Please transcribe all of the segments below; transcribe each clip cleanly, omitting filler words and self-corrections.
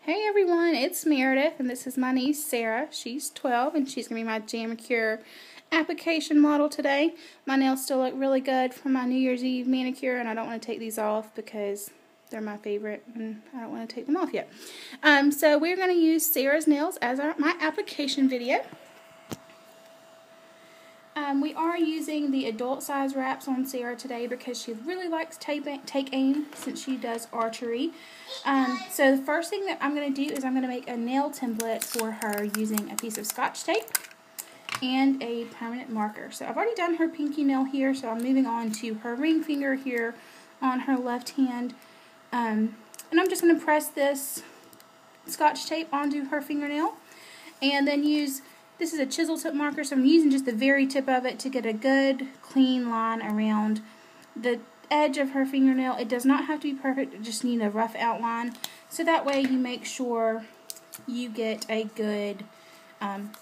Hey everyone, it's Meredith, and this is my niece Sarah. She's 12, and she's going to be my Jamberry application model today. My nails still look really good from my New Year's Eve manicure, and I don't want to take these off because they're my favorite, and I don't want to take them off yet. So we're going to use Sarah's nails as my application video. We are using the adult size wraps on Sarah today because she really likes take aim since she does archery. So the first thing that I'm going to do is I'm going to make a nail template for her using a piece of Scotch tape and a permanent marker. So I've already done her pinky nail here, so I'm moving on to her ring finger here on her left hand. And I'm just going to press this Scotch tape onto her fingernail and then use, this is a chisel tip marker, so I'm using just the very tip of it to get a good clean line around the edge of her fingernail. It does not have to be perfect, you just need a rough outline, so that way you make sure you get a good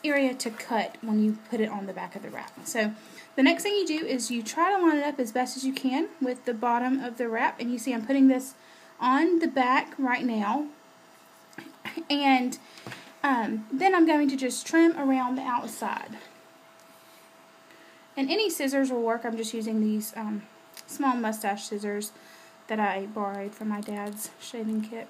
area to cut when you put it on the back of the wrap. So the next thing you do is you try to line it up as best as you can with the bottom of the wrap, and you see I'm putting this on the back right now, and then I'm going to just trim around the outside. And any scissors will work. I'm just using these small mustache scissors that I borrowed from my dad's shaving kit.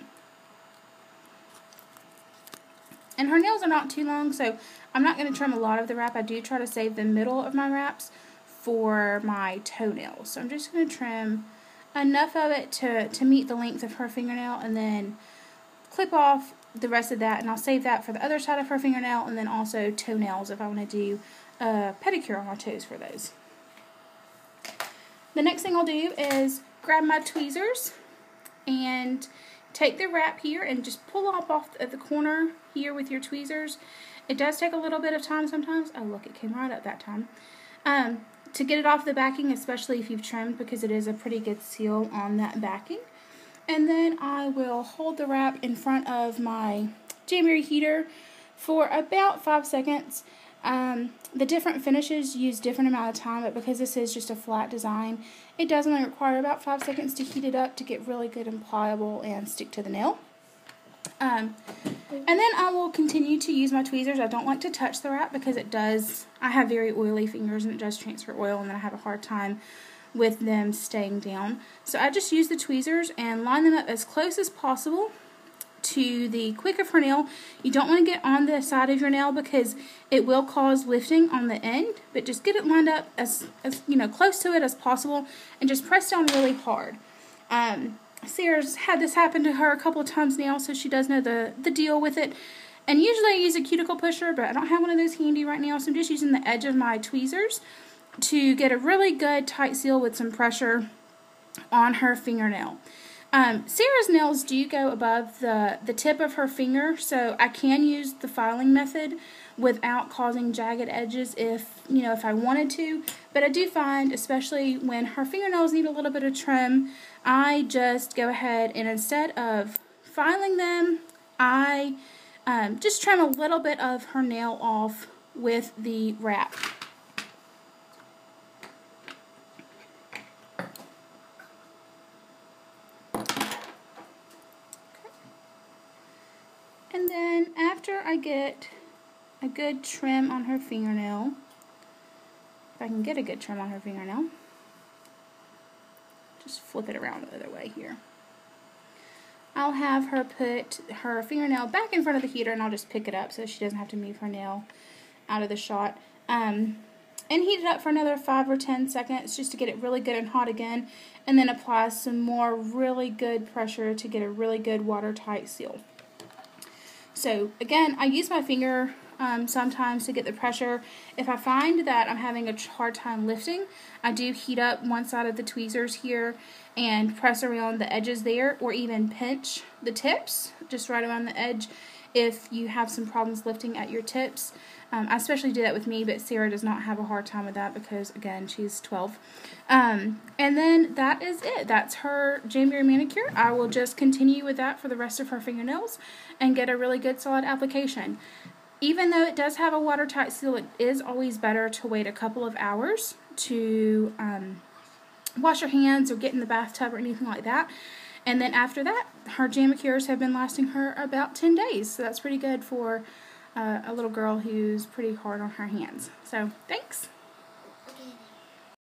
And her nails are not too long, so I'm not going to trim a lot of the wrap. I do try to save the middle of my wraps for my toenails. So I'm just going to trim enough of it to meet the length of her fingernail, and then clip off the rest of that, and I'll save that for the other side of her fingernail, and then also toenails if I want to do a pedicure on my toes for those. The next thing I'll do is grab my tweezers and take the wrap here and just pull off at the corner here with your tweezers. It does take a little bit of time sometimes. Oh look, it came right up that time. To get it off the backing, especially if you've trimmed, because it is a pretty good seal on that backing. And then I will hold the wrap in front of my Jamberry heater for about 5 seconds. The different finishes use different amount of time, but because this is just a flat design, it does only require about 5 seconds to heat it up to get really good and pliable and stick to the nail. And then I will continue to use my tweezers. I don't like to touch the wrap because I have very oily fingers and it does transfer oil, and then I have a hard time with them staying down. So I just use the tweezers and line them up as close as possible to the quick of her nail. You don't want to get on the side of your nail because it will cause lifting on the end, but just get it lined up as close to it as possible and just press down really hard. Sarah's had this happen to her a couple of times now, so she does know the deal with it. And usually I use a cuticle pusher, but I don't have one of those handy right now, so I'm just using the edge of my tweezers to get a really good tight seal with some pressure on her fingernail. Sarah's nails do go above the tip of her finger, so I can use the filing method without causing jagged edges if I wanted to. But I do find, especially when her fingernails need a little bit of trim, I just go ahead and instead of filing them, I just trim a little bit of her nail off with the wrap. And then after I get a good trim on her fingernail, if I can get a good trim on her fingernail, just flip it around the other way here. I'll have her put her fingernail back in front of the heater, and I'll just pick it up so she doesn't have to move her nail out of the shot. And heat it up for another 5 or 10 seconds just to get it really good and hot again, and then apply some more really good pressure to get a really good watertight seal. So again, I use my finger sometimes to get the pressure. If I find that I'm having a hard time lifting, I do heat up one side of the tweezers here and press around the edges there, or even pinch the tips just right around the edge if you have some problems lifting at your tips. I especially do that with me, but Sarah does not have a hard time with that because, again, she's 12. And then that is it. That's her Jamberry manicure. I will just continue with that for the rest of her fingernails and get a really good solid application. Even though it does have a watertight seal, it is always better to wait a couple of hours to wash your hands or get in the bathtub or anything like that. And then after that, her Jamacures have been lasting her about 10 days. So that's pretty good for a little girl who's pretty hard on her hands. So, thanks. Okay.